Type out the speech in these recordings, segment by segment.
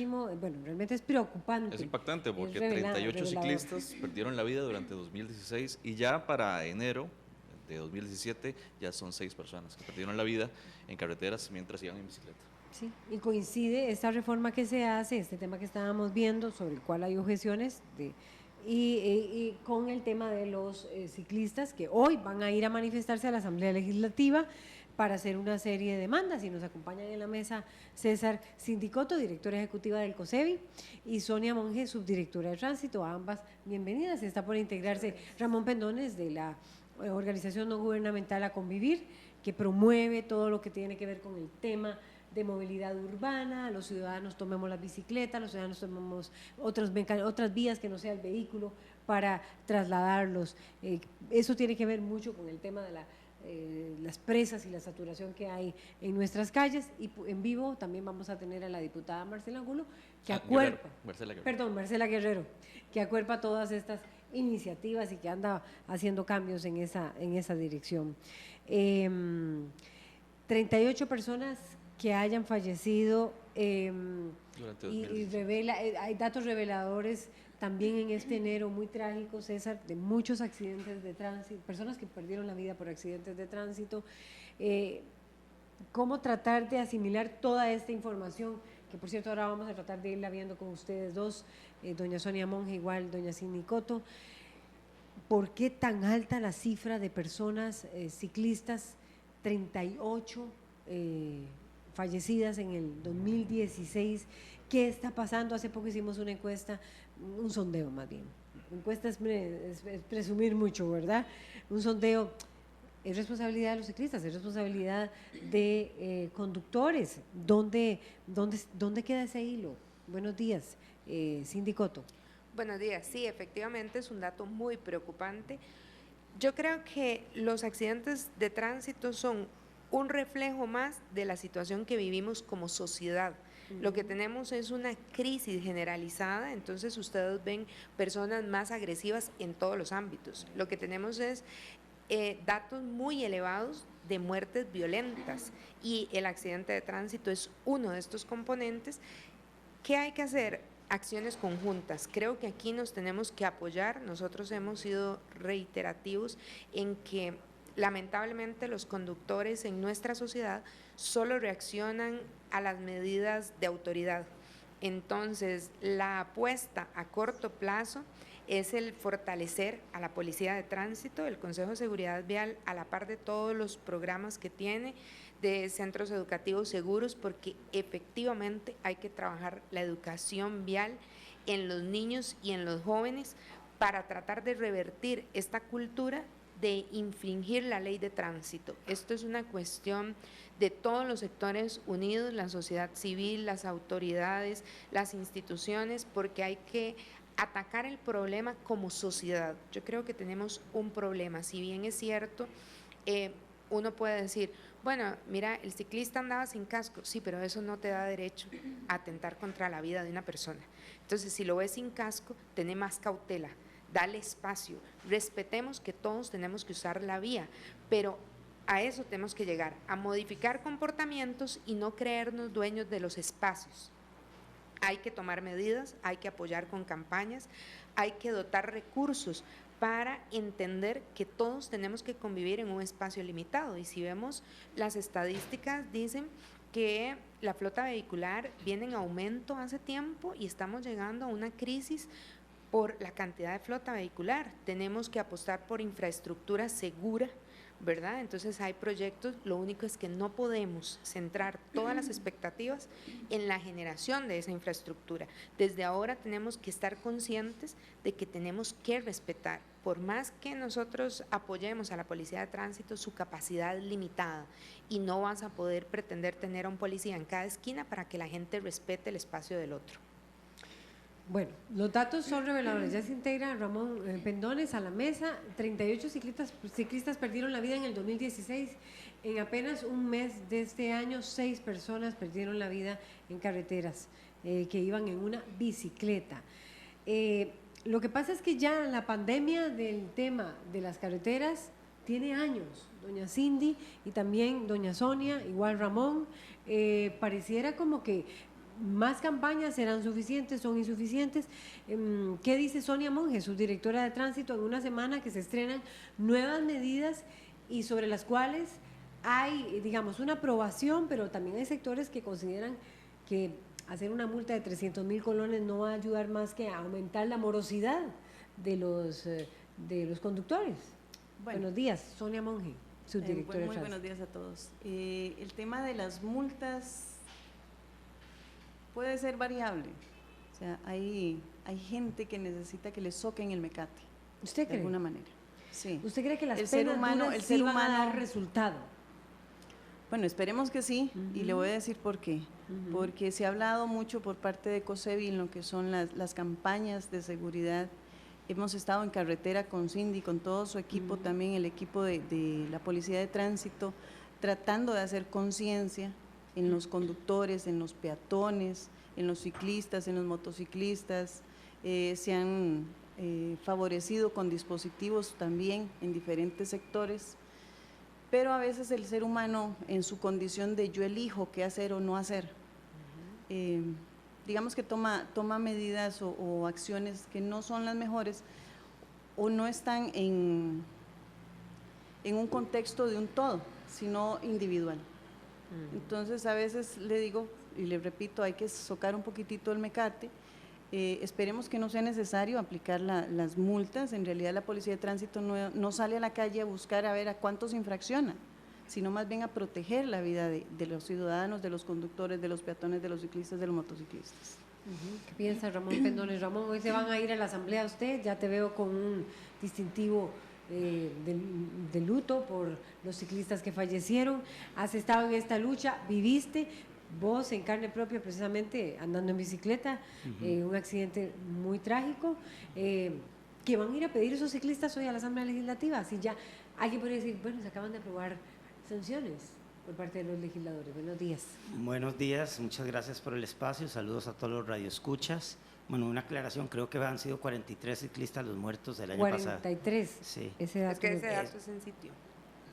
Bueno, realmente es preocupante. Es impactante porque Es 38 revelador. ciclistas perdieron la vida durante 2016 y ya para enero de 2017 ya son 6 personas que perdieron la vida en carreteras mientras iban en bicicleta. Sí, y coincide esta reforma que se hace, este tema que estábamos viendo, sobre el cual hay objeciones, y con el tema de los ciclistas que hoy van a ir a manifestarse a la Asamblea Legislativa para hacer una serie de demandas. Y nos acompañan en la mesa César Sindicoto, directora ejecutiva del COSEBI, y Sonia Monge, subdirectora de Tránsito. A ambas bienvenidas. Está por integrarse Ramón Pendones, de la organización no gubernamental A Convivir, que promueve todo lo que tiene que ver con el tema de movilidad urbana. Los ciudadanos tomemos las bicicletas, los ciudadanos tomemos otras vías que no sea el vehículo para trasladarlos. Eso tiene que ver mucho con el tema de las presas y la saturación que hay en nuestras calles. Y en vivo también vamos a tener a la diputada Marcela Angulo, que acuerpa, Marcela Guerrero, que acuerpa todas estas iniciativas y que anda haciendo cambios en esa dirección. 38 personas que hayan fallecido y hay datos reveladores también en este enero muy trágicos, César, de muchos accidentes de tránsito, personas que perdieron la vida por accidentes de tránsito. ¿Cómo tratar de asimilar toda esta información? Que por cierto ahora vamos a tratar de irla viendo con ustedes dos, doña Sonia Monge, igual doña Sindicoto. ¿Por qué tan alta la cifra de personas ciclistas? 38 fallecidas en el 2016. ¿Qué está pasando? Hace poco hicimos una encuesta, un sondeo más bien. Encuesta es presumir mucho, ¿verdad? Un sondeo. Es responsabilidad de los ciclistas, es responsabilidad de conductores. ¿Dónde queda ese hilo? Buenos días, Sindicoto. Buenos días, sí, efectivamente es un dato muy preocupante. Yo creo que los accidentes de tránsito son un reflejo más de la situación que vivimos como sociedad. Lo que tenemos es una crisis generalizada, entonces ustedes ven personas más agresivas en todos los ámbitos. Lo que tenemos es datos muy elevados de muertes violentas y el accidente de tránsito es uno de estos componentes. ¿Qué hay que hacer? Acciones conjuntas. Creo que aquí nos tenemos que apoyar. Nosotros hemos sido reiterativos en que lamentablemente los conductores en nuestra sociedad solo reaccionan a las medidas de autoridad. Entonces, la apuesta a corto plazo es el fortalecer a la Policía de Tránsito, el Consejo de Seguridad Vial, a la par de todos los programas que tiene de centros educativos seguros, porque efectivamente hay que trabajar la educación vial en los niños y en los jóvenes para tratar de revertir esta cultura de infringir la ley de tránsito. Esto es una cuestión de todos los sectores unidos, la sociedad civil, las autoridades, las instituciones, porque hay que atacar el problema como sociedad. Yo creo que tenemos un problema, si bien es cierto, uno puede decir, bueno, mira, el ciclista andaba sin casco, sí, pero eso no te da derecho a atentar contra la vida de una persona. Entonces, si lo ves sin casco, ten más cautela, dale espacio, respetemos que todos tenemos que usar la vía, pero a eso tenemos que llegar, a modificar comportamientos y no creernos dueños de los espacios. Hay que tomar medidas, hay que apoyar con campañas, hay que dotar recursos para entender que todos tenemos que convivir en un espacio limitado. Y si vemos las estadísticas, dicen que la flota vehicular viene en aumento hace tiempo y estamos llegando a una crisis por la cantidad de flota vehicular. Tenemos que apostar por infraestructura segura, ¿verdad? Entonces hay proyectos, lo único es que no podemos centrar todas las expectativas en la generación de esa infraestructura. Desde ahora tenemos que estar conscientes de que tenemos que respetar, por más que nosotros apoyemos a la Policía de Tránsito, su capacidad es limitada y no vas a poder pretender tener a un policía en cada esquina para que la gente respete el espacio del otro. Bueno, los datos son reveladores. Ya se integra Ramón Pendones a la mesa. 38 ciclistas perdieron la vida en el 2016. En apenas un mes de este año, 6 personas perdieron la vida en carreteras que iban en una bicicleta. Lo que pasa es que ya la pandemia del tema de las carreteras tiene años. Doña Cindy y también doña Sonia, igual Ramón, pareciera como que ¿Más campañas serán suficientes, son insuficientes? ¿Qué dice Sonia Monge, subdirectora de tránsito, en una semana que se estrenan nuevas medidas y sobre las cuales hay, digamos, una aprobación, pero también hay sectores que consideran que hacer una multa de 300.000 colones no va a ayudar más que a aumentar la morosidad de los conductores? Bueno. Buenos días, Sonia Monge, subdirectora de Muy tránsito. buenos días a todos. El tema de las multas puede ser variable. O sea, hay gente que necesita que le soquen el mecate, ¿Usted de cree? alguna manera. Sí. ¿Usted cree que las El penas ser humano- duras el sí ser van a humano- dar resultado? Bueno, esperemos que sí, y le voy a decir por qué. Porque se ha hablado mucho por parte de COSEBI en lo que son las campañas de seguridad. Hemos estado en carretera con Cindy, con todo su equipo, también el equipo de la Policía de Tránsito, tratando de hacer conciencia en los conductores, en los peatones, en los ciclistas, en los motociclistas. Se han favorecido con dispositivos también en diferentes sectores. Pero a veces el ser humano, en su condición de yo elijo qué hacer o no hacer, digamos que toma medidas o acciones que no son las mejores o no están en un contexto de un todo, sino individual. Entonces, a veces le digo y le repito, hay que socar un poquitito el mecate. Esperemos que no sea necesario aplicar las multas. En realidad la Policía de Tránsito no sale a la calle a buscar a ver a cuántos infracciona, sino más bien a proteger la vida de los ciudadanos, de los conductores, de los peatones, de los ciclistas, de los motociclistas. ¿Qué piensa Ramón Pendones? Ramón, hoy se van a ir a la asamblea usted, ya te veo con un distintivo de luto por los ciclistas que fallecieron. Has estado en esta lucha, viviste vos en carne propia precisamente andando en bicicleta, un accidente muy trágico. ¿Qué van a ir a pedir esos ciclistas hoy a la Asamblea Legislativa? Si ya alguien podría decir, bueno, se acaban de aprobar sanciones por parte de los legisladores. Buenos días. Buenos días, muchas gracias por el espacio, saludos a todos los radioescuchas. Bueno, una aclaración, creo que han sido 43 ciclistas los muertos del año pasado. 43. Sí. Ese dato Es que ese me- dato es en sitio.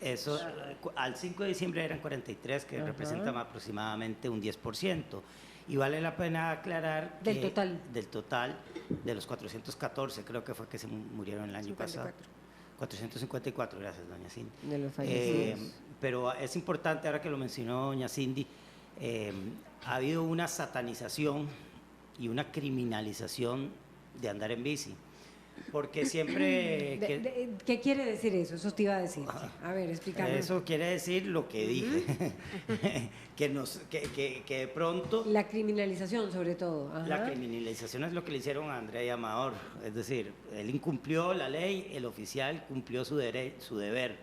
Eso, al 5 de diciembre eran 43, que representan aproximadamente un 10%. Y vale la pena aclarar Del que total. del total, de los 414, creo que fue que se murieron el año 54. pasado. 454, gracias, doña Cindy. De los fallecidos. Pero es importante, ahora que lo mencionó doña Cindy, ha habido una satanización y una criminalización de andar en bici. Porque siempre... ¿Qué quiere decir eso? Eso te iba a decir. A ver, explícame. Eso quiere decir lo que dije, que de pronto La criminalización, sobre todo. Ajá. la criminalización es lo que le hicieron a Andrea Amador, es decir, él incumplió la ley, el oficial cumplió su deber,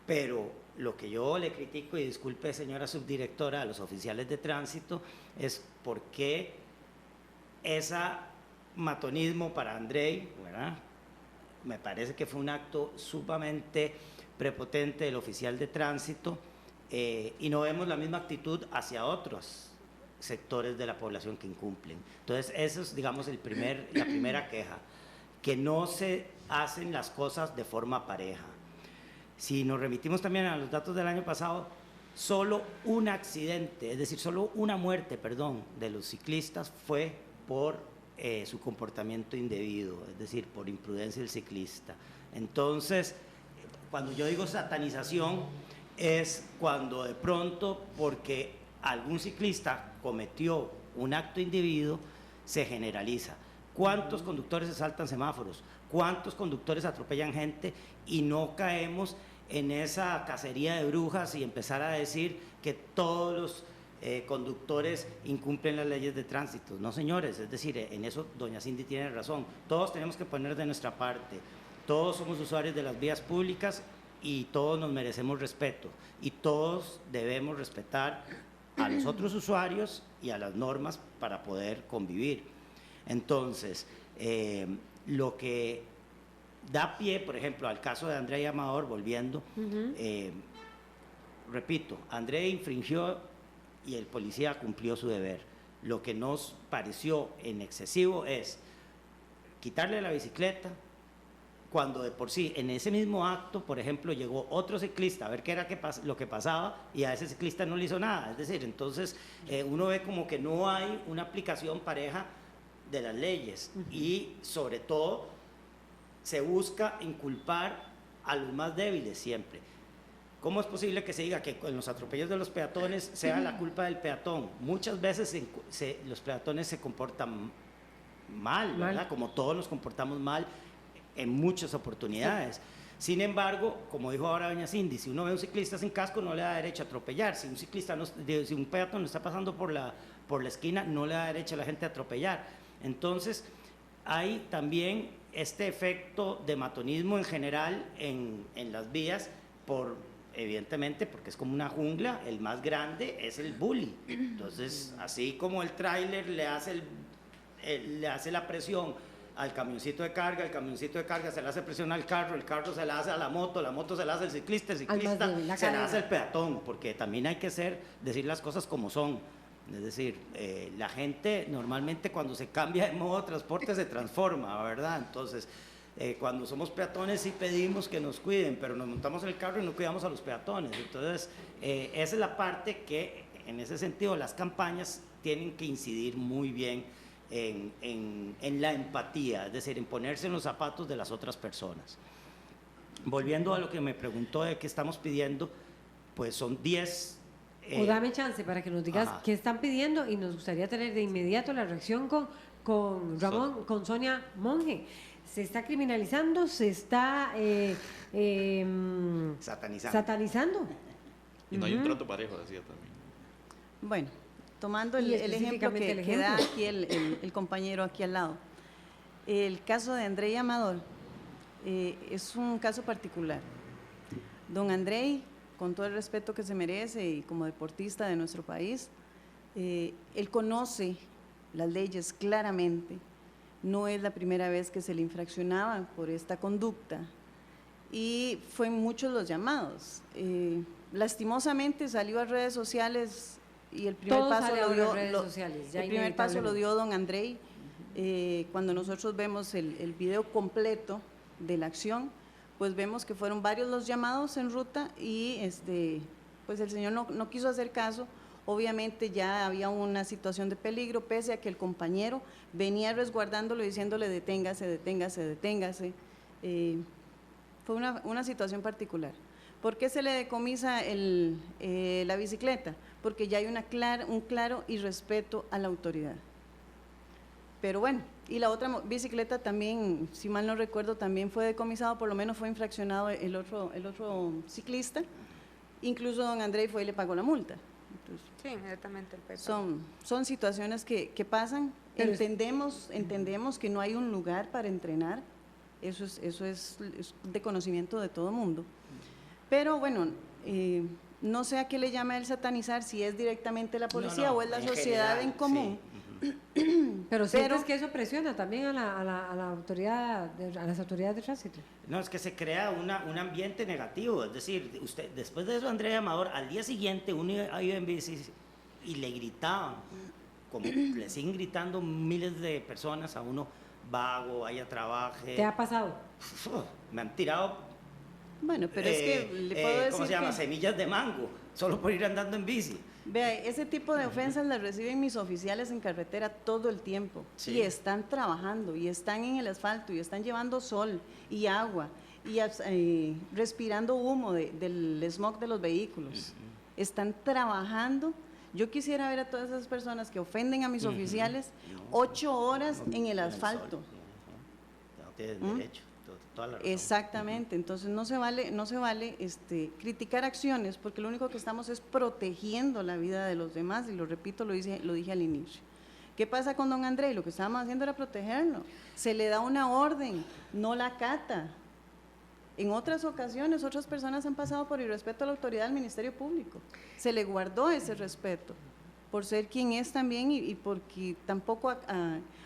pero lo que yo le critico, y disculpe señora subdirectora, a los oficiales de tránsito, es por qué esa matonismo para Andrei, ¿verdad? Me parece que fue un acto sumamente prepotente del oficial de tránsito, y no vemos la misma actitud hacia otros sectores de la población que incumplen. Entonces, eso es, digamos, la primera queja, que no se hacen las cosas de forma pareja. Si nos remitimos también a los datos del año pasado, solo un accidente, es decir, solo una muerte, perdón, de los ciclistas fue por su comportamiento indebido, es decir, por imprudencia del ciclista. Entonces, cuando yo digo satanización, es cuando de pronto, porque algún ciclista cometió un acto indebido, se generaliza. ¿Cuántos conductores se saltan semáforos? ¿Cuántos conductores atropellan gente? Y no caemos en esa cacería de brujas y empezar a decir que todos los conductores incumplen las leyes de tránsito. No, señores, es decir, en eso doña Cindy tiene razón. Todos tenemos que poner de nuestra parte. Todos somos usuarios de las vías públicas y todos nos merecemos respeto. Y todos debemos respetar a los otros usuarios y a las normas para poder convivir. Entonces, lo que da pie, por ejemplo, al caso de Andrea Amador, volviendo, repito, Andrea infringió y el policía cumplió su deber. Lo que nos pareció en excesivo es quitarle la bicicleta, cuando de por sí en ese mismo acto, por ejemplo, llegó otro ciclista a ver qué era lo que pasaba y a ese ciclista no le hizo nada. Es decir, entonces uno ve como que no hay una aplicación pareja de las leyes y sobre todo se busca inculpar a los más débiles siempre. ¿Cómo es posible que se diga que con los atropellos de los peatones sea la culpa del peatón? Muchas veces los peatones se comportan mal, ¿verdad? Como todos nos comportamos mal en muchas oportunidades. Sí. Sin embargo, como dijo ahora doña Cindy, si uno ve a un ciclista sin casco no le da derecho a atropellar. Si un peatón está pasando por la esquina, no le da derecho a la gente a atropellar. Entonces, hay también este efecto de matonismo en general en las vías, evidentemente, porque es como una jungla, el más grande es el bully. Entonces, así como el tráiler le hace la presión al camioncito de carga, el camioncito de carga se le hace presión al carro, el carro se la hace a la moto se la hace al ciclista, el ciclista se la hace al peatón, porque también hay que decir las cosas como son. Es decir, la gente normalmente cuando se cambia de modo de transporte se transforma, ¿verdad? Entonces, cuando somos peatones sí pedimos que nos cuiden, pero nos montamos en el carro y no cuidamos a los peatones. Entonces, esa es la parte que, en ese sentido, las campañas tienen que incidir muy bien en la empatía, es decir, en ponerse en los zapatos de las otras personas. Volviendo a lo que me preguntó de qué estamos pidiendo, pues son 10... o dame chance para que nos digas qué están pidiendo y nos gustaría tener de inmediato la reacción con Ramón, con Sonia Monge. Se está criminalizando, se está satanizando. Y no hay un trato parejo, decía también. Bueno, tomando el ejemplo que da aquí el compañero aquí al lado. El caso de Andrei Amador es un caso particular. Don Andrei, con todo el respeto que se merece y como deportista de nuestro país, él conoce las leyes claramente. No es la primera vez que se le infraccionaba por esta conducta y fue muchos los llamados. Lastimosamente salió a redes sociales y el primer paso lo dio don Andrei. Cuando nosotros vemos el video completo de la acción, pues vemos que fueron varios los llamados en ruta y pues el señor no quiso hacer caso. Obviamente ya había una situación de peligro, pese a que el compañero venía resguardándolo diciéndole deténgase, deténgase, deténgase. Fue una situación particular. ¿Por qué se le decomisa la bicicleta? Porque ya hay un claro irrespeto a la autoridad. Pero bueno, y la otra bicicleta también, si mal no recuerdo, también fue decomisado, por lo menos fue infraccionado el otro ciclista. Incluso don Andrei fue y le pagó la multa. Entonces, sí, inmediatamente el peso. Son situaciones que pasan. Entendemos que no hay un lugar para entrenar, eso es de conocimiento de todo mundo. Pero bueno, no sé a qué le llama el satanizar, si es directamente la policía o es la sociedad general, en común. Sí. Pero sientes que eso presiona también a la autoridad, a las autoridades de tránsito. No, es que se crea un ambiente negativo. Es decir, usted, después de eso, Andrei Amador, al día siguiente uno iba en bici y le gritaban, como le siguen gritando miles de personas a uno, vago, vaya, trabaje. ¿Te ha pasado? Me han tirado. Bueno, pero es que le puedo decir ¿cómo se llama? Semillas de mango, solo por ir andando en bici. Vea, ese tipo de ofensas las reciben mis oficiales en carretera todo el tiempo. Sí. Y están trabajando, y están en el asfalto, y están llevando sol y agua, y respirando humo del smog de los vehículos. Están trabajando. Yo quisiera ver a todas esas personas que ofenden a mis oficiales 8 horas en el asfalto. No tienen derecho. Toda la razón. Exactamente, entonces no se vale criticar acciones, porque lo único que estamos es protegiendo la vida de los demás, y lo repito, lo dije al inicio. ¿Qué pasa con don Andrei? Lo que estábamos haciendo era protegerlo. Se le da una orden, no la acata. En otras ocasiones, otras personas han pasado por irrespeto a la autoridad del Ministerio Público. Se le guardó ese respeto por ser quien es también y porque tampoco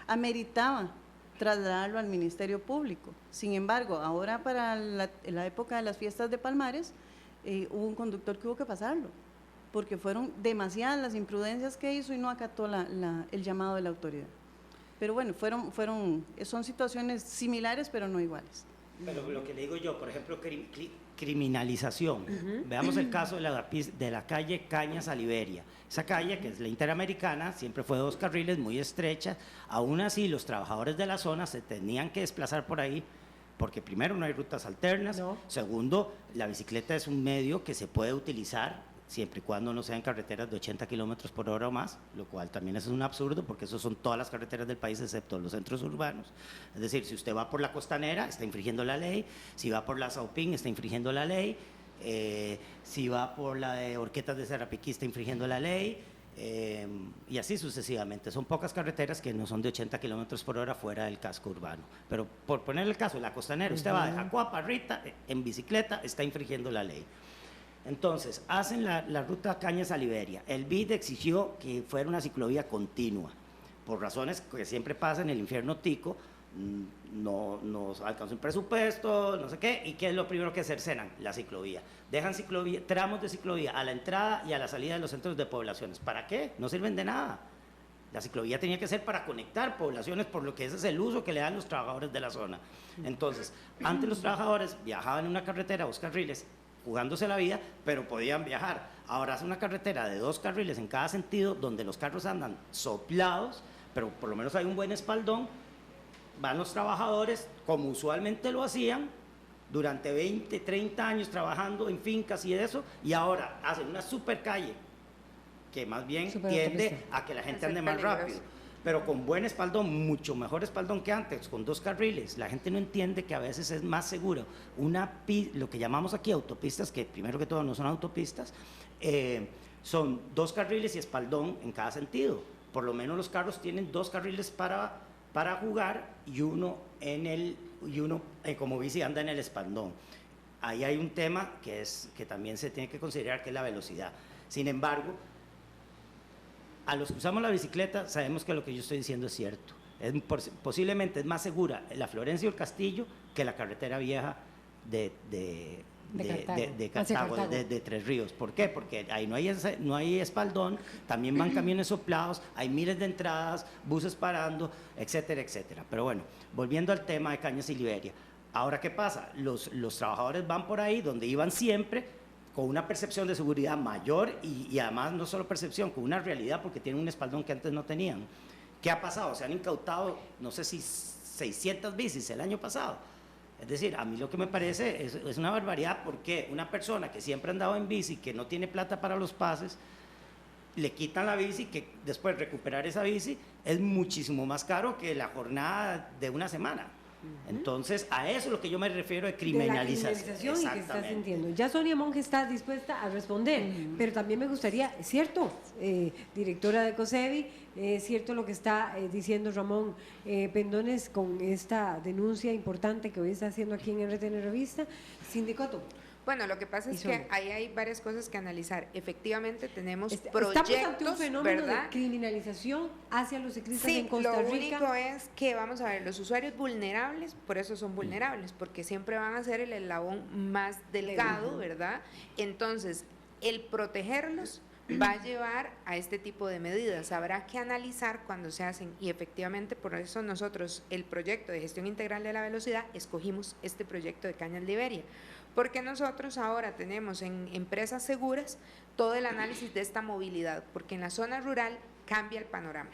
ameritaba trasladarlo al Ministerio Público. Sin embargo, ahora para la época de las fiestas de Palmares, hubo un conductor que hubo que pasarlo, porque fueron demasiadas las imprudencias que hizo y no acató el llamado de la autoridad. Pero bueno, son situaciones similares, pero no iguales. Pero lo que le digo yo, por ejemplo, criminalización. Veamos el caso de la calle Cañas a Liberia. Esa calle, que es la Interamericana, siempre fue 2 carriles, muy estrecha. Aún así, los trabajadores de la zona se tenían que desplazar por ahí, porque primero no hay rutas alternas, No. segundo, la bicicleta es un medio que se puede utilizar siempre y cuando no sean carreteras de 80 kilómetros por hora o más, lo cual también es un absurdo porque eso son todas las carreteras del país excepto los centros urbanos. Es decir, si usted va por la Costanera, está infringiendo la ley, si va por la Saupín, está infringiendo la ley, si va por la de Horquetas de Sarapiquí, está infringiendo la ley, y así sucesivamente. Son pocas carreteras que no son de 80 kilómetros por hora fuera del casco urbano. Pero por poner el caso de la Costanera, usted va de Jacó a Parrita en bicicleta, está infringiendo la ley. Entonces, hacen la ruta Cañas a Liberia. El BID exigió que fuera una ciclovía continua. Por razones que siempre pasa en el infierno tico, no alcanzó el presupuesto, no sé qué, y ¿qué es lo primero que cercenan? La ciclovía. Dejan tramos de ciclovía a la entrada y a la salida de los centros de poblaciones. ¿Para qué? No sirven de nada. La ciclovía tenía que ser para conectar poblaciones, por lo que ese es el uso que le dan los trabajadores de la zona. Entonces, antes los trabajadores viajaban en una carretera, 2 carriles, jugándose la vida, pero podían viajar. Ahora es una carretera de 2 carriles en cada sentido, donde los carros andan soplados, pero por lo menos hay un buen espaldón. Van los trabajadores, como usualmente lo hacían, durante 20, 30 años trabajando en fincas y eso, y ahora hacen una super calle, que más bien tiende a que la gente ande más rápido, pero con buen espaldón, mucho mejor espaldón que antes, con 2 carriles. La gente no entiende que a veces es más seguro lo que llamamos aquí autopistas, que primero que todo no son autopistas, son 2 carriles y espaldón en cada sentido. Por lo menos los carros tienen 2 carriles para jugar y uno como bici anda en el espaldón. Ahí hay un tema que también se tiene que considerar, que es la velocidad. Sin embargo, a los que usamos la bicicleta sabemos que lo que yo estoy diciendo es cierto. Posiblemente es más segura la Florencio del Castillo que la carretera vieja de Cartago, de Tres Ríos. ¿Por qué? Porque ahí no hay espaldón, también van camiones soplados, hay miles de entradas, buses parando, etcétera, etcétera. Pero bueno, volviendo al tema de Cañas y Liberia. Ahora, ¿qué pasa? Los trabajadores van por ahí donde iban siempre, con una percepción de seguridad mayor y además no solo percepción, con una realidad, porque tienen un espaldón que antes no tenían. ¿Qué ha pasado? Se han incautado, no sé si 600 bicis el año pasado. Es decir, a mí lo que me parece es una barbaridad, porque una persona que siempre ha andado en bici, que no tiene plata para los pases, le quitan la bici, que después recuperar esa bici es muchísimo más caro que la jornada de una semana. Entonces, a eso es lo que yo me refiero de criminalización. Y que estás sintiendo. Ya Sonia Monge está dispuesta a responder, pero también me gustaría, es cierto, directora de COSEBI, es cierto lo que está diciendo Ramón Pendones con esta denuncia importante que hoy está haciendo aquí en RTN Revista. Sindicato. Bueno, lo que pasa es que ahí hay varias cosas que analizar. Efectivamente tenemos Estamos ante un fenómeno ¿verdad? de criminalización hacia los ciclistas en Sí, Costa lo Rica. único es que, vamos a ver, los usuarios vulnerables, por eso son vulnerables, porque siempre van a ser el eslabón más delgado, ¿verdad? Entonces, el protegerlos va a llevar a este tipo de medidas. Habrá que analizar cuando se hacen, y efectivamente por eso nosotros, el proyecto de gestión integral de la velocidad, escogimos este proyecto de Cañas Liberia, porque nosotros ahora tenemos en empresas seguras todo el análisis de esta movilidad, porque en la zona rural cambia el panorama.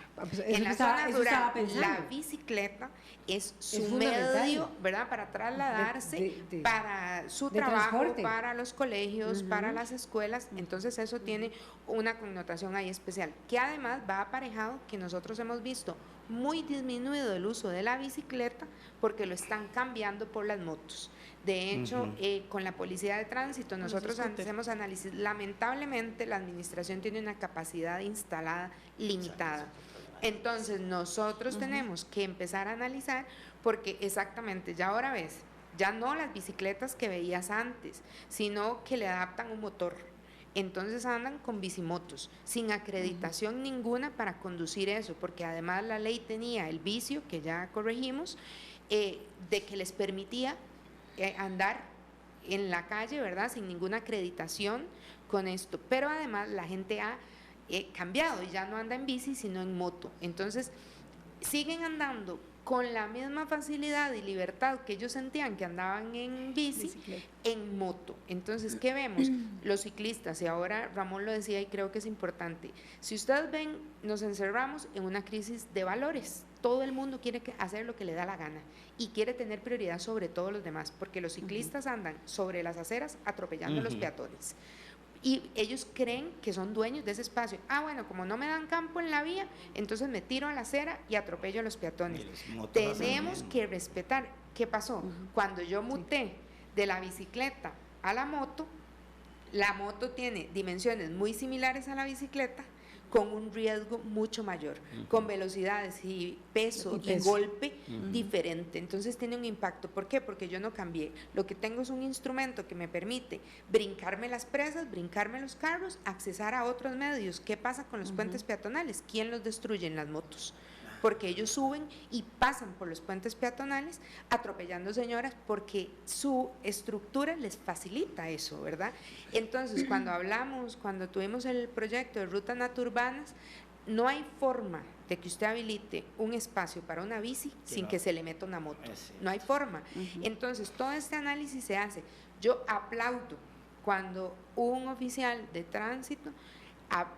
En la zona rural, la bicicleta es su medio, ¿verdad?, para trasladarse, para su trabajo, transporte, para los colegios, para las escuelas. Entonces eso tiene una connotación ahí especial, que además va aparejado que nosotros hemos visto muy disminuido el uso de la bicicleta porque lo están cambiando por las motos. De hecho, con la policía de tránsito nosotros hacemos análisis. Lamentablemente la administración tiene una capacidad instalada limitada. Entonces nosotros tenemos que empezar a analizar, porque exactamente, ya ahora ves, ya no las bicicletas que veías antes, sino que le adaptan un motor. Entonces andan con bicimotos, sin acreditación ninguna para conducir eso, porque además la ley tenía el vicio, que ya corregimos, de que les permitía andar en la calle, ¿verdad?, sin ninguna acreditación con esto. Pero además la gente ha cambiado y ya no anda en bici, sino en moto. Entonces siguen andando con la misma facilidad y libertad que ellos sentían que andaban en bici, en moto. Entonces, ¿qué vemos? Los ciclistas, y ahora Ramón lo decía y creo que es importante, si ustedes ven, nos encerramos en una crisis de valores. Todo el mundo quiere hacer lo que le da la gana y quiere tener prioridad sobre todos los demás, porque los ciclistas andan sobre las aceras atropellando a los peatones. Y ellos creen que son dueños de ese espacio. Ah, bueno, como no me dan campo en la vía, entonces me tiro a la acera y atropello a los peatones. Tenemos que respetar. ¿Qué pasó? Cuando yo muté de la bicicleta a la moto tiene dimensiones muy similares a la bicicleta, con un riesgo mucho mayor, con velocidades y peso y golpe diferente. Entonces tiene un impacto. ¿Por qué? Porque yo no cambié. Lo que tengo es un instrumento que me permite brincarme las presas, brincarme los carros, accesar a otros medios. ¿Qué pasa con los puentes peatonales? ¿Quién los destruye? Las motos. Porque ellos suben y pasan por los puentes peatonales atropellando señoras porque su estructura les facilita eso, ¿verdad? Entonces, cuando tuvimos el proyecto de rutas naturbanas, no hay forma de que usted habilite un espacio para una bici sin que se le meta una moto. No hay forma. Entonces, todo este análisis se hace. Yo aplaudo cuando un oficial de tránsito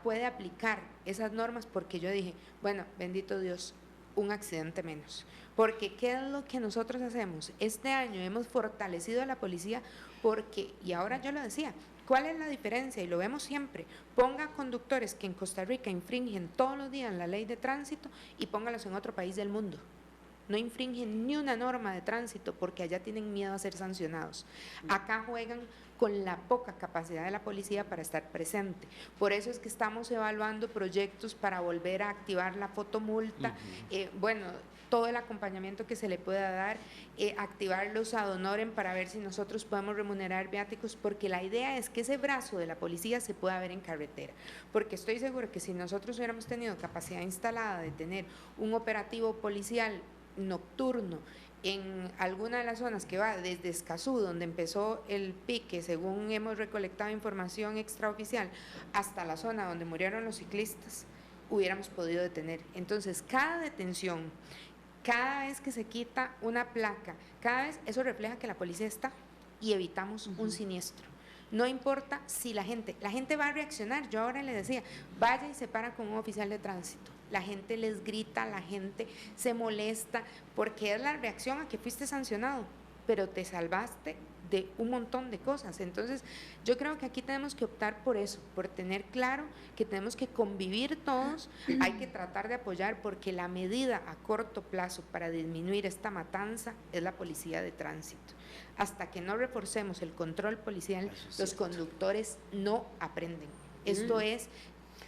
puede aplicar esas normas, porque yo dije, bueno, bendito Dios, un accidente menos. Porque ¿qué es lo que nosotros hacemos? Este año hemos fortalecido a la policía porque, y ahora yo lo decía, ¿cuál es la diferencia? Y lo vemos siempre. Ponga conductores que en Costa Rica infringen todos los días la ley de tránsito y póngalos en otro país del mundo. No infringen ni una norma de tránsito porque allá tienen miedo a ser sancionados. Acá juegan con la poca capacidad de la policía para estar presente. Por eso es que estamos evaluando proyectos para volver a activar la fotomulta, todo el acompañamiento que se le pueda dar, activar los ad honorem para ver si nosotros podemos remunerar viáticos, porque la idea es que ese brazo de la policía se pueda ver en carretera, porque estoy segura que si nosotros hubiéramos tenido capacidad instalada de tener un operativo policial nocturno en alguna de las zonas que va desde Escazú, donde empezó el pique, según hemos recolectado información extraoficial, hasta la zona donde murieron los ciclistas, hubiéramos podido detener. Entonces, cada detención, cada vez que se quita una placa, cada vez eso refleja que la policía está y evitamos un siniestro. No importa si la gente va a reaccionar. Yo ahora le decía, vaya y se para con un oficial de tránsito. La gente les grita, la gente se molesta, porque es la reacción a que fuiste sancionado, pero te salvaste de un montón de cosas. Entonces, yo creo que aquí tenemos que optar por eso, por tener claro que tenemos que convivir todos, hay que tratar de apoyar, porque la medida a corto plazo para disminuir esta matanza es la policía de tránsito. Hasta que no reforcemos el control policial, los conductores no aprenden. Esto es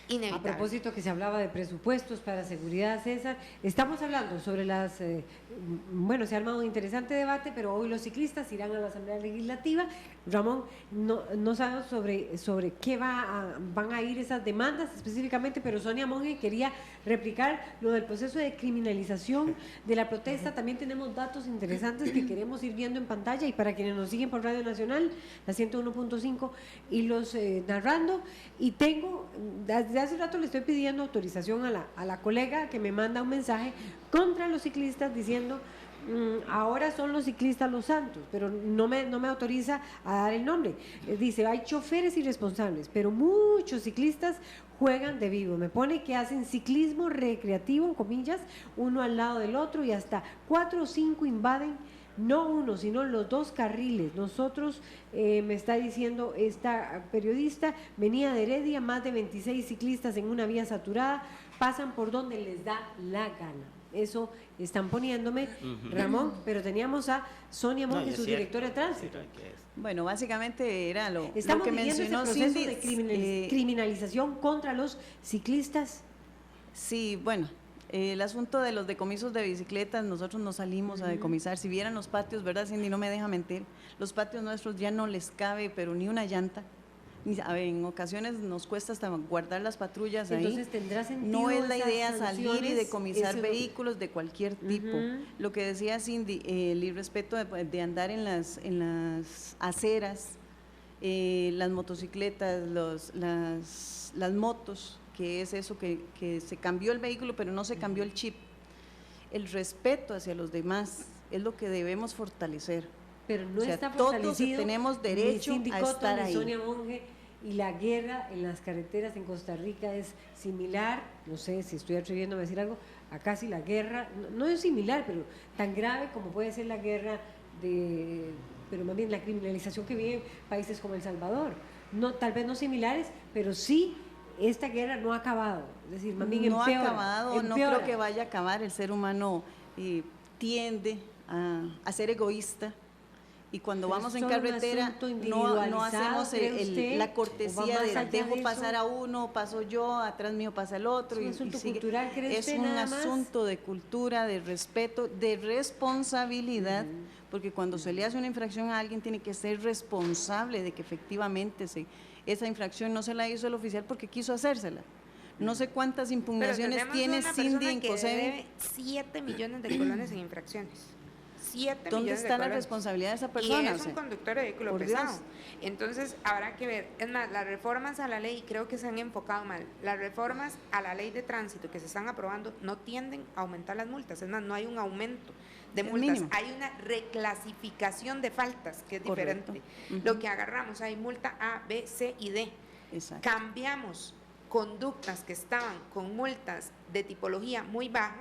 inevitable. A propósito que se hablaba de presupuestos para seguridad, César, estamos hablando sobre se ha armado un interesante debate, pero hoy los ciclistas irán a la Asamblea Legislativa. Ramón, no sabemos sobre qué van a ir esas demandas específicamente, pero Sonia Monge quería replicar lo del proceso de criminalización de la protesta. También tenemos datos interesantes que queremos ir viendo en pantalla, y para quienes nos siguen por Radio Nacional, la 101.5, y los narrando. Y desde hace rato le estoy pidiendo autorización a la colega que me manda un mensaje contra los ciclistas diciendo, ahora son los ciclistas los santos, pero no me autoriza a dar el nombre. Dice, hay choferes irresponsables, pero muchos ciclistas juegan de vivo. Me pone que hacen ciclismo recreativo, en comillas, uno al lado del otro, y hasta 4 o 5 invaden, no uno, sino los 2 carriles. Nosotros, me está diciendo esta periodista, venía de Heredia, más de 26 ciclistas en una vía saturada, pasan por donde les da la gana. Eso están poniéndome, Ramón, pero teníamos a Sonia Monge, su directora de tránsito. Bueno, básicamente era lo que mencionó Cindy, Cindy, de criminalización contra los ciclistas. Sí, bueno, el asunto de los decomisos de bicicletas, nosotros nos salimos a decomisar. Si vieran los patios, ¿verdad, Cindy? No me deja mentir, los patios nuestros ya no les cabe, pero ni una llanta. En ocasiones nos cuesta hasta guardar las patrullas. Entonces, ahí. ¿tendrá sentido? No es la idea salir y decomisar eso... vehículos de cualquier tipo. Lo que decía Cindy, el irrespeto de andar en las aceras, las motocicletas, las motos, que es eso que se cambió el vehículo, pero no se cambió el chip. el respeto hacia los demás es lo que debemos fortalecer. Pero no O sea, está todos fortalecido tenemos ni derecho Cindy a Coto, estar ni ahí. Sonia Monge, y la guerra en las carreteras en Costa Rica es similar, no sé si estoy atreviéndome a decir algo, a casi la guerra, no es similar, pero tan grave como puede ser la guerra pero más bien la criminalización que vive en países como El Salvador. No, tal vez no similares, pero sí esta guerra no ha acabado, es decir, más bien No ha empeora, acabado, no empeora. creo que vaya a acabar. El ser humano tiende a ser egoísta, y cuando Pero vamos es en solo un carretera asunto no individualizado, hacemos ¿cree usted? la ¿O va cortesía más de allá de dejo eso? pasar a uno, paso yo, atrás mío pasa el otro. ¿Es un asunto cultural, cree Es usted, un nada más? asunto de cultura, de respeto, de responsabilidad, porque cuando se le hace una infracción a alguien tiene que ser responsable de que efectivamente esa infracción no se la hizo el oficial porque quiso hacérsela. No sé cuántas Pero impugnaciones tenemos tiene una Cindy persona en que COSEBI. debe 7 millones de colones en infracciones. 7 ¿Dónde millones de está la colones. responsabilidad de esa Y persona? es O sea, un conductor de vehículo por pesado. Dios. Entonces, habrá que ver. Es más, las reformas a la ley creo que se han enfocado mal. Las reformas a la ley de tránsito que se están aprobando no tienden a aumentar las multas. Es más, no hay un aumento de Es multas. mínimo. Hay una reclasificación de faltas, que es Correcto. diferente. Lo que agarramos, hay multa A, B, C y D. Exacto. Cambiamos conductas que estaban con multas de tipología muy baja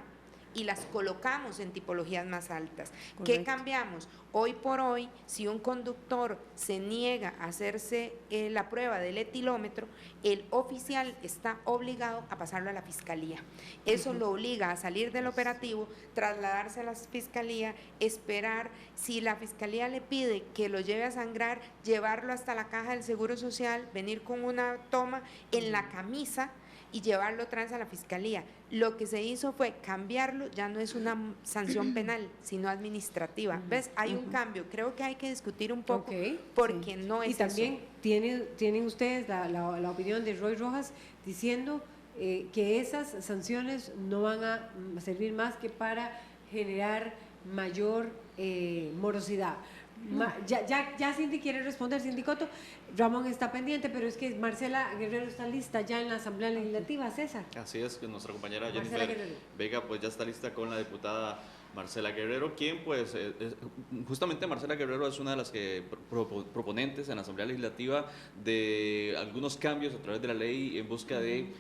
y las colocamos en tipologías más altas. ¿Qué Correcto. cambiamos? Hoy por hoy, si un conductor se niega a hacerse la prueba del etilómetro, el oficial está obligado a pasarlo a la fiscalía. Eso lo obliga a salir del operativo, trasladarse a la fiscalía, esperar. Si la fiscalía le pide que lo lleve a sangrar, llevarlo hasta la caja del Seguro Social, venir con una toma en la camisa y llevarlo otra vez a la fiscalía. Lo que se hizo fue cambiarlo, ya no es una sanción penal, sino administrativa. ¿Ves? Hay un cambio. Creo que hay que discutir un poco Ok, porque no es y también eso. tienen ustedes la opinión de Roy Rojas diciendo que esas sanciones no van a servir más que para generar mayor morosidad. Ya Cindy quiere responder, Cindy Coto. Ramón está pendiente, pero es que Marcela Guerrero está lista ya en la Asamblea Legislativa, César. Así es, que nuestra compañera Marcela Jennifer Guerrero. Vega pues ya está lista con la diputada Marcela Guerrero, quien pues justamente Marcela Guerrero es una de las que proponentes en la Asamblea Legislativa de algunos cambios a través de la ley en busca de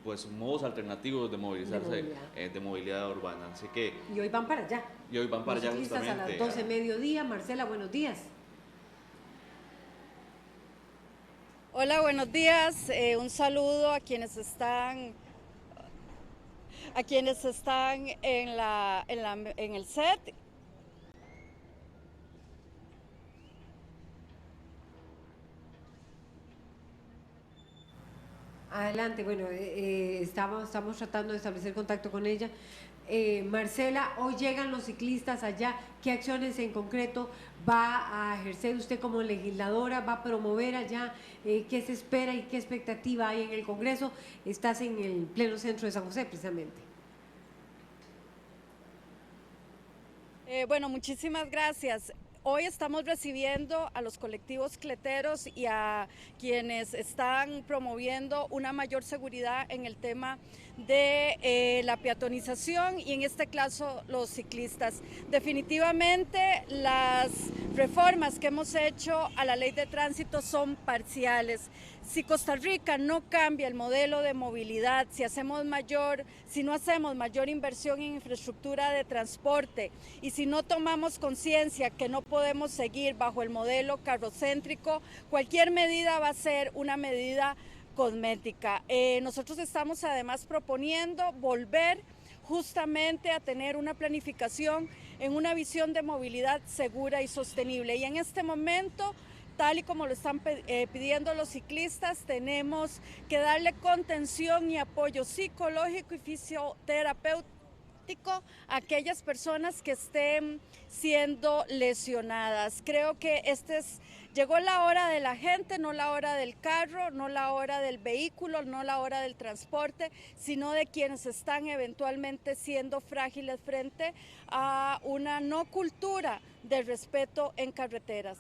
pues modos alternativos de movilizarse, de movilidad urbana. Así que Y hoy van para allá. y hoy van para Los allá ciclistas justamente. a las 12 mediodía. Marcela, buenos días. Hola, buenos días. Un saludo a quienes están en el set. Adelante, bueno, estamos tratando de establecer contacto con ella. Marcela, hoy llegan los ciclistas allá. ¿Qué acciones en concreto va a ejercer usted como legisladora? ¿Va a promover allá? ¿Qué se espera y qué expectativa hay en el Congreso? Estás en el pleno centro de San José, precisamente. Bueno, muchísimas gracias. Hoy estamos recibiendo a los colectivos cleteros y a quienes están promoviendo una mayor seguridad en el tema de la peatonización y en este caso los ciclistas. Definitivamente las reformas que hemos hecho a la ley de tránsito son parciales. Si Costa Rica no cambia el modelo de movilidad, si no hacemos mayor inversión en infraestructura de transporte y si no tomamos conciencia que no podemos seguir bajo el modelo carrocéntrico, cualquier medida va a ser una medida cosmética. Nosotros estamos además proponiendo volver justamente a tener una planificación en una visión de movilidad segura y sostenible. Y en este momento, tal y como lo están pidiendo los ciclistas, tenemos que darle contención y apoyo psicológico y fisioterapéutico a aquellas personas que estén siendo lesionadas. Creo que llegó la hora de la gente, no la hora del carro, no la hora del vehículo, no la hora del transporte, sino de quienes están eventualmente siendo frágiles frente a una no cultura de respeto en carreteras.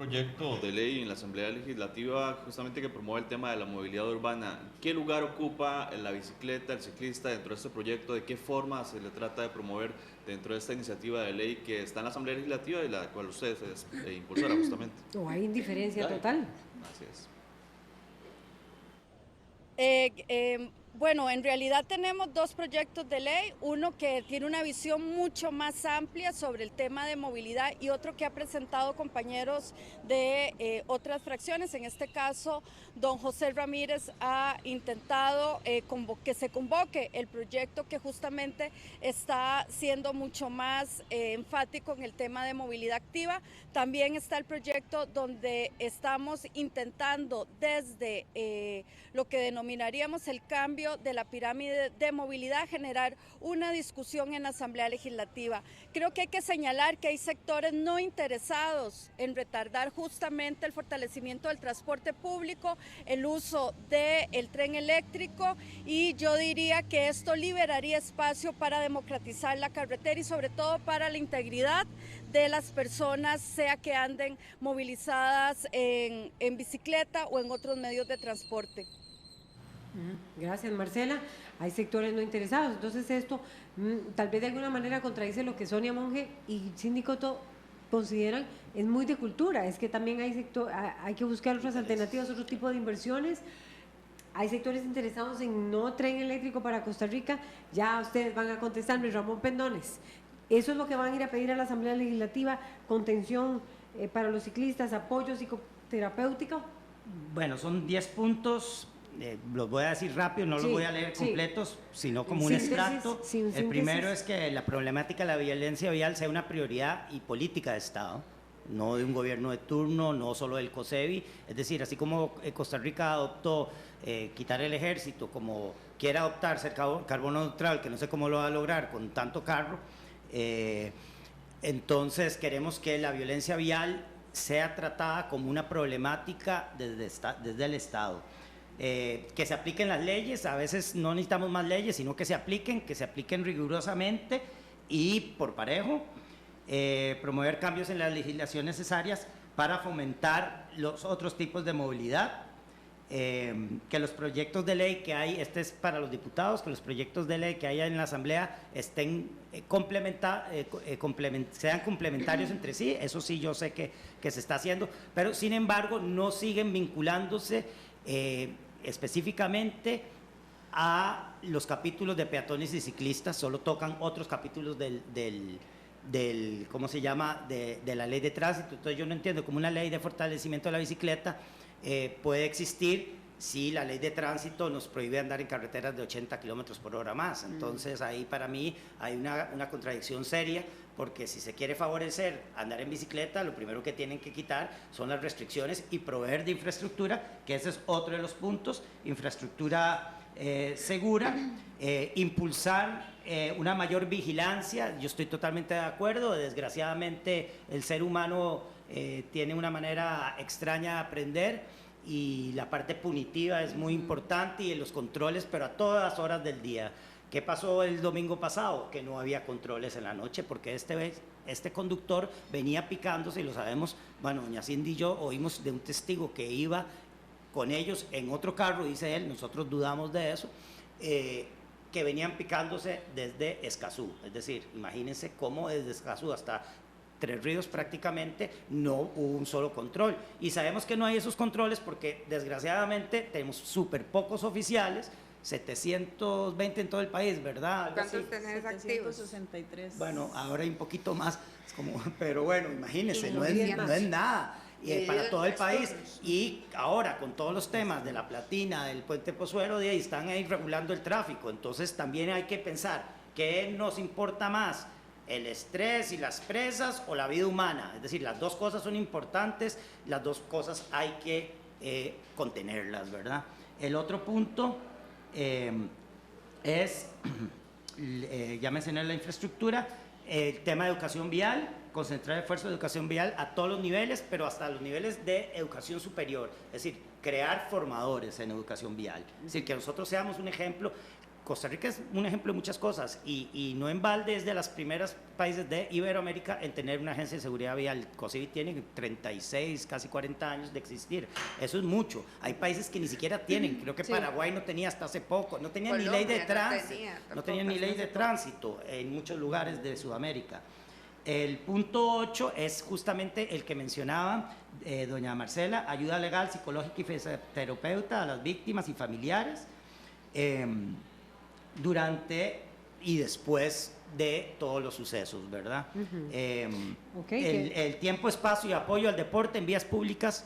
Proyecto de ley en la Asamblea Legislativa justamente que promueve el tema de la movilidad urbana. ¿Qué lugar ocupa la bicicleta, el ciclista dentro de este proyecto? ¿De qué forma se le trata de promover dentro de esta iniciativa de ley que está en la Asamblea Legislativa y la cual usted es impulsora justamente? ¿O hay indiferencia total? Así es. Bueno, en realidad tenemos dos proyectos de ley, uno que tiene una visión mucho más amplia sobre el tema de movilidad y otro que ha presentado compañeros de otras fracciones. En este caso, don José Ramírez ha intentado que se convoque el proyecto que justamente está siendo mucho más enfático en el tema de movilidad activa. También está el proyecto donde estamos intentando desde lo que denominaríamos el cambio de la pirámide de movilidad, generar una discusión en la Asamblea Legislativa. Creo que hay que señalar que hay sectores no interesados en retardar justamente el fortalecimiento del transporte público, el uso del tren eléctrico, y yo diría que esto liberaría espacio para democratizar la carretera y sobre todo para la integridad de las personas, sea que anden movilizadas en bicicleta o en otros medios de transporte. Gracias, Marcela. Hay sectores no interesados. Entonces esto tal vez de alguna manera contradice lo que Sonia Monge y Síndico consideran es muy de cultura. Es que también hay que buscar otras alternativas, otro tipo de inversiones. Hay sectores interesados en no tren eléctrico para Costa Rica. Ya ustedes van a contestarme, Ramón Pendones. Eso es lo que van a ir a pedir a la Asamblea Legislativa, contención para los ciclistas, apoyo psicoterapéutico. Bueno, son 10 puntos. Los voy a decir rápido, no los voy a leer completos, sino como un extracto. El primero es que la problemática de la violencia vial sea una prioridad y política de Estado, no de un gobierno de turno, no solo del COSEBI. Es decir, así como Costa Rica adoptó quitar el ejército, como quiere adoptar ser carbono neutral, que no sé cómo lo va a lograr con tanto carro, entonces queremos que la violencia vial sea tratada como una problemática desde el Estado. Que se apliquen las leyes, a veces no necesitamos más leyes, sino que se apliquen rigurosamente y por parejo, promover cambios en la legislación necesarias para fomentar los otros tipos de movilidad, que los proyectos de ley que hay, este es para los diputados, que los proyectos de ley que haya en la Asamblea estén sean complementarios entre sí, eso sí yo sé que se está haciendo, pero sin embargo no siguen vinculándose específicamente a los capítulos de peatones y ciclistas, solo tocan otros capítulos del ¿cómo se llama?, de la ley de tránsito. Entonces yo no entiendo cómo una ley de fortalecimiento de la bicicleta puede existir si la ley de tránsito nos prohíbe andar en carreteras de 80 kilómetros por hora más. Entonces ahí para mí hay una contradicción seria, porque si se quiere favorecer andar en bicicleta, lo primero que tienen que quitar son las restricciones y proveer de infraestructura, que ese es otro de los puntos, infraestructura segura, impulsar una mayor vigilancia. Yo estoy totalmente de acuerdo, desgraciadamente el ser humano tiene una manera extraña de aprender, y la parte punitiva es muy importante, y en los controles, pero a todas horas del día. ¿Qué pasó el domingo pasado? Que no había controles en la noche, porque este conductor venía picándose, y lo sabemos, bueno, doña Cindy y yo oímos de un testigo que iba con ellos en otro carro, dice él, nosotros dudamos de eso, que venían picándose desde Escazú. Es decir, imagínense cómo desde Escazú hasta Tres Ríos prácticamente no hubo un solo control, y sabemos que no hay esos controles porque desgraciadamente tenemos súper pocos oficiales, 720 en todo el país, ¿verdad? ¿Cuántos tenés activos? 763. Bueno, ahora hay un poquito más, pero bueno, imagínense, no es nada. Para todo el país, y ahora con todos los temas de la Platina, del puente Pozuelo, de ahí están ahí regulando el tráfico. Entonces también hay que pensar qué nos importa más, el estrés y las presas o la vida humana. Es decir, las dos cosas son importantes, las dos cosas hay que contenerlas, ¿verdad? El otro punto es, ya mencioné la infraestructura, el tema de educación vial, concentrar esfuerzos de educación vial a todos los niveles, pero hasta los niveles de educación superior, es decir, crear formadores en educación vial, es decir, que nosotros seamos un ejemplo. Costa Rica es un ejemplo de muchas cosas y no en balde es de los primeros países de Iberoamérica en tener una agencia de seguridad vial. COSEVI tiene 36, casi 40 años de existir. Eso es mucho. Hay países que ni siquiera tienen. Creo que Sí. Paraguay no tenía hasta hace poco. No tenía ni Colombia ley de no tránsito. tenía, No tampoco, tenía ni hasta ley hace de poco. tránsito en muchos lugares de Sudamérica. El punto 8 es justamente el que mencionaba doña Marcela, ayuda legal, psicológica y fisioterapeuta a las víctimas y familiares durante y después de todos los sucesos, ¿verdad? Ok, El tiempo, espacio y apoyo al deporte en vías públicas,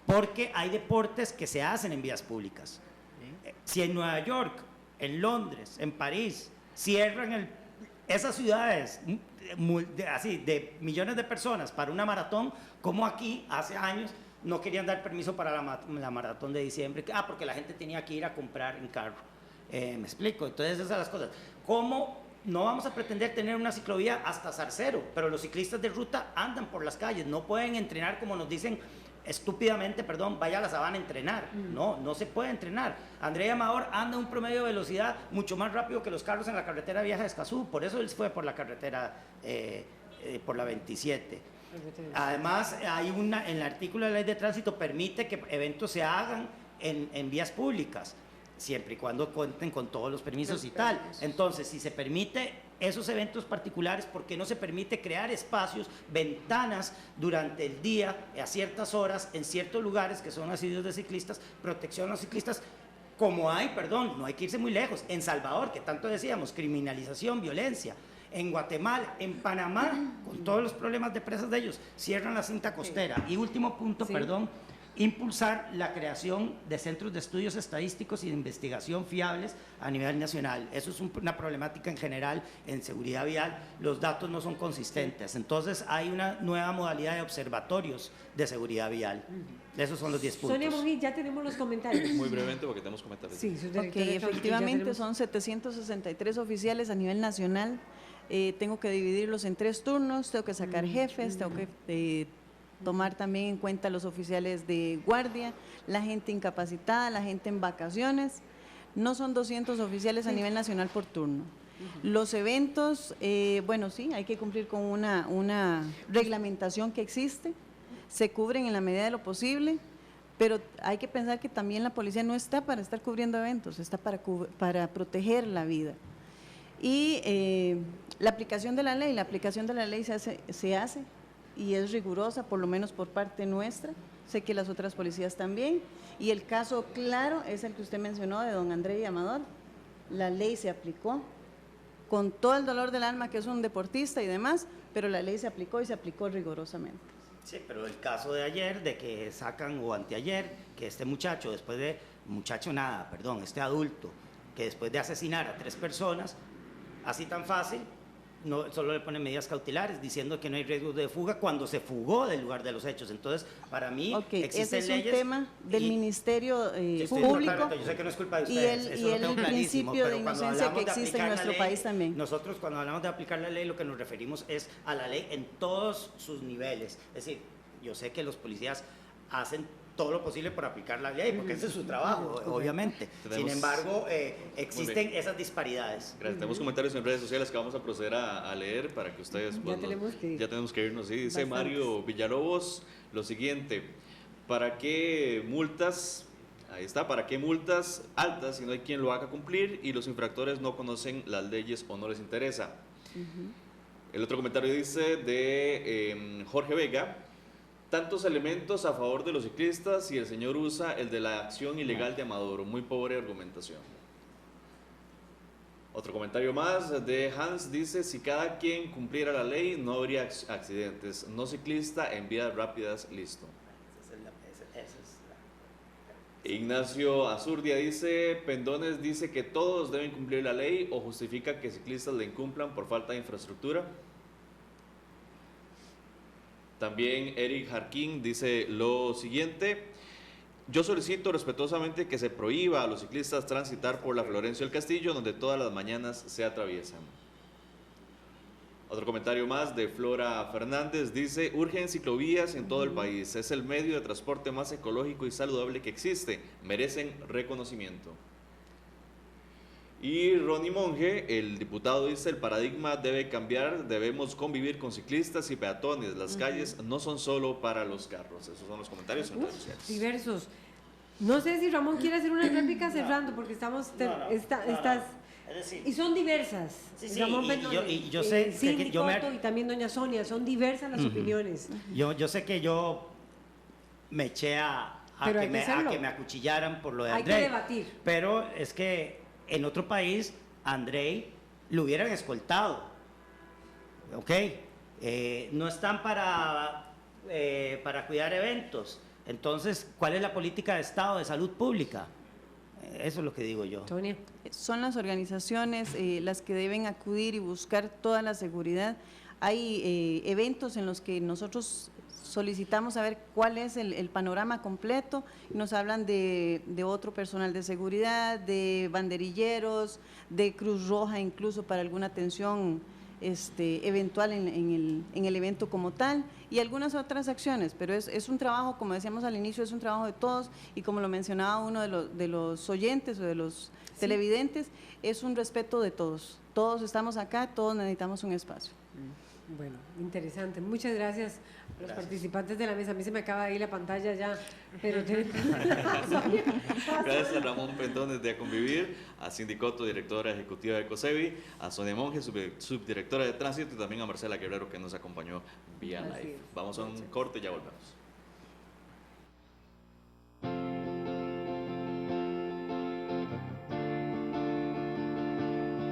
porque hay deportes que se hacen en vías públicas. Si en Nueva York, en Londres, en París, cierran esas ciudades así de millones de personas para una maratón, como aquí hace años no querían dar permiso para la maratón de diciembre, porque la gente tenía que ir a comprar en carro. ¿Me explico? Entonces esas son las cosas. ¿Cómo no vamos a pretender tener una ciclovía hasta Zarcero? Pero los ciclistas de ruta andan por las calles, no pueden entrenar como nos dicen estúpidamente, perdón, vaya a la sabana a entrenar. No se puede entrenar. Andrea Amador anda a un promedio de velocidad mucho más rápido que los carros en la carretera vieja de Escazú, por eso él fue por la carretera, por la 27. Además, hay en el artículo de la ley de tránsito permite que eventos se hagan en vías públicas, siempre y cuando cuenten con todos los permisos y tal. Entonces, si se permite esos eventos particulares, ¿por qué no se permite crear espacios, ventanas durante el día, a ciertas horas, en ciertos lugares que son asiduos de ciclistas, protección a los ciclistas? Como hay, no hay que irse muy lejos, en Salvador, que tanto decíamos, criminalización, violencia. En Guatemala, en Panamá, con todos los problemas de presas de ellos, cierran la cinta costera. Y último punto, Sí. Impulsar la creación de centros de estudios estadísticos y de investigación fiables a nivel nacional. Eso es una problemática en general en seguridad vial. Los datos no son consistentes. Entonces hay una nueva modalidad de observatorios de seguridad vial. Esos son los 10 puntos. Sonia Monjil, ya tenemos los comentarios. Muy brevemente porque tenemos comentarios. Sí, su Ok, directora de tránsito, ya efectivamente tenemos- son 763 oficiales a nivel nacional. Tengo que dividirlos en 3 turnos, tengo que sacar jefes, tengo que tomar también en cuenta los oficiales de guardia, la gente incapacitada, la gente en vacaciones. No son 200 oficiales a nivel nacional por turno. Los eventos, bueno, sí, hay que cumplir con una reglamentación que existe, se cubren en la medida de lo posible, pero hay que pensar que también la policía no está para estar cubriendo eventos, está para proteger la vida. Y la aplicación de la ley se hace y es rigurosa, por lo menos por parte nuestra. Sé que las otras policías también. Y el caso claro es el que usted mencionó de don André Amador. La ley se aplicó con todo el dolor del alma, que es un deportista y demás, pero la ley se aplicó y se aplicó rigurosamente. Sí, pero el caso de ayer, de que sacan, o anteayer, que este muchacho, este adulto, que después de asesinar a 3 personas, así tan fácil, no, solo le ponen medidas cautelares diciendo que no hay riesgo de fuga cuando se fugó del lugar de los hechos. Entonces, para mí, Ok, existen ese es un leyes tema del y- Ministerio Estoy Público totalmente- yo sé que no es culpa de y ustedes, el, eso y lo el tengo clarísimo, principio de pero cuando inocencia que hablamos de existe en aplicar la nuestro ley, país también. Nosotros cuando hablamos de aplicar la ley, lo que nos referimos es a la ley en todos sus niveles. Es decir, yo sé que los policías hacen todo lo posible por aplicar la ley, porque ese es su trabajo, obviamente. Sin Tenemos- embargo, Muy existen bien. esas disparidades. Gracias. Tenemos comentarios en redes sociales que vamos a proceder a leer para que ustedes... Ya pues, tenemos que ir. ya tenemos que irnos. Sí, dice Bastantes. Mario Villalobos lo siguiente: ¿para qué multas? Ahí está, ¿para qué multas altas si no hay quien lo haga cumplir y los infractores no conocen las leyes o no les interesa? El otro comentario dice de Jorge Vega: tantos elementos a favor de los ciclistas y el señor usa el de la acción ilegal de Amador. Muy pobre argumentación. Otro comentario más de Hans dice: si cada quien cumpliera la ley no habría accidentes. No ciclista en vías rápidas, listo. Ignacio Azurdia dice: Pendones dice que todos deben cumplir la ley o justifica que ciclistas la incumplan por falta de infraestructura. También Eric Jarquín dice lo siguiente: yo solicito respetuosamente que se prohíba a los ciclistas transitar por la Florencio del Castillo, donde todas las mañanas se atraviesan. Otro comentario más de Flora Fernández dice: urgen ciclovías en todo el país, es el medio de transporte más ecológico y saludable que existe, merecen reconocimiento. Y Ronnie Monge, el diputado, dice: el paradigma debe cambiar, debemos convivir con ciclistas y peatones, las calles no son solo para los carros. Esos son los comentarios en redes sociales. Diversos. No sé si Ramón quiere hacer una réplica cerrando, porque estamos... estás... Es decir, Y son diversas. Sí, Ramón y Bernone, yo sé que Cindy yo me... Cotto y también doña Sonia, son diversas las opiniones. Yo sé que yo me eché Pero hay que hacerlo. que me acuchillaran por lo de Hay Andrei. que debatir. Pero es que en otro país, Andrei lo hubieran escoltado. ¿Ok? No están para cuidar eventos. Entonces, ¿cuál es la política de Estado de salud pública? Eso es lo que digo yo. Sonia. Son las organizaciones las que deben acudir y buscar toda la seguridad. Hay eventos en los que nosotros solicitamos saber cuál es el panorama completo y nos hablan de otro personal de seguridad, de banderilleros, de Cruz Roja incluso para alguna atención eventual en el evento como tal y algunas otras acciones, pero es un trabajo, como decíamos al inicio, es un trabajo de todos y como lo mencionaba uno de los oyentes o de los televidentes, es un respeto de todos. Todos estamos acá, todos necesitamos un espacio. Bueno, interesante. Muchas gracias a los participantes de la mesa. A mí se me acaba de ir la pantalla ya, pero Sonia. Gracias a Ramón Pentones de A Convivir, a Cindy Cotto, directora ejecutiva de COSEBI, a Sonia Monge, subdirectora de Tránsito, y también a Marcela Guerrero, que nos acompañó vía Así live. es. Vamos a un corte y ya volvemos.